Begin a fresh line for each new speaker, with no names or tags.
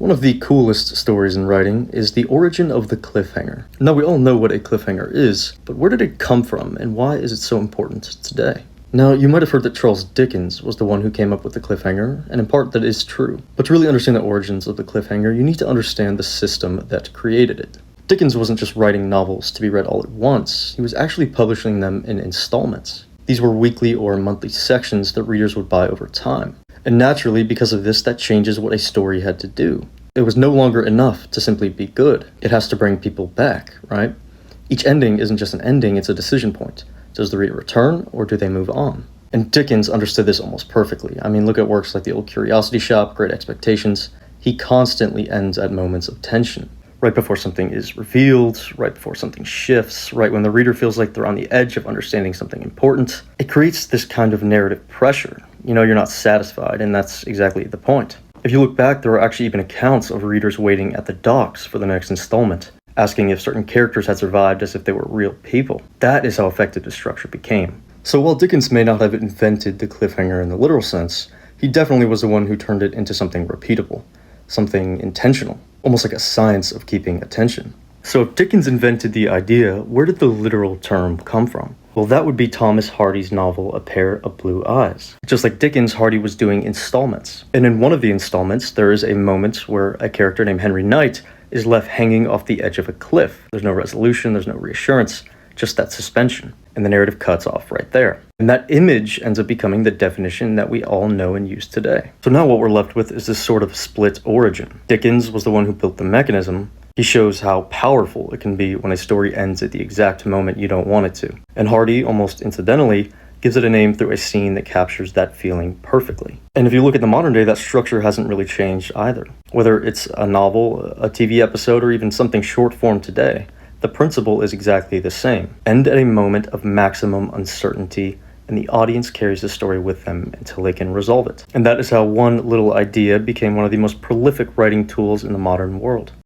One of the coolest stories in writing is the origin of the cliffhanger. Now we all know what a cliffhanger is, but where did it come from and why is it so important today? Now, you might have heard that Charles Dickens was the one who came up with the cliffhanger, and in part that is true. But to really understand the origins of the cliffhanger, you need to understand the system that created it. Dickens wasn't just writing novels to be read all at once, he was actually publishing them in installments. These were weekly or monthly sections that readers would buy over time. And naturally, because of this, that changes what a story had to do. It was no longer enough to simply be good. It has to bring people back, right? Each ending isn't just an ending, it's a decision point. Does the reader return, or do they move on? And Dickens understood this almost perfectly. I mean, look at works like The Old Curiosity Shop, Great Expectations. He constantly ends at moments of tension. Right before something is revealed, right before something shifts, right when the reader feels like they're on the edge of understanding something important. It creates this kind of narrative pressure. You're not satisfied, and that's exactly the point. If you look back, there are actually even accounts of readers waiting at the docks for the next installment, asking if certain characters had survived as if they were real people. That is how effective the structure became. So while Dickens may not have invented the cliffhanger in the literal sense, he definitely was the one who turned it into something repeatable, something intentional, almost like a science of keeping attention. So if Dickens invented the idea, where did the literal term come from? Well, that would be Thomas Hardy's novel, A Pair of Blue Eyes. Just like Dickens, Hardy was doing installments. And in one of the installments, there is a moment where a character named Henry Knight is left hanging off the edge of a cliff. There's no resolution, there's no reassurance, just that suspension. And the narrative cuts off right there. And that image ends up becoming the definition that we all know and use today. So now what we're left with is this sort of split origin. Dickens was the one who built the mechanism. He shows how powerful it can be when a story ends at the exact moment you don't want it to. And Hardy, almost incidentally, gives it a name through a scene that captures that feeling perfectly. And if you look at the modern day, that structure hasn't really changed either. Whether it's a novel, a TV episode, or even something short form today, the principle is exactly the same. End at a moment of maximum uncertainty, and the audience carries the story with them until they can resolve it. And that is how one little idea became one of the most prolific writing tools in the modern world.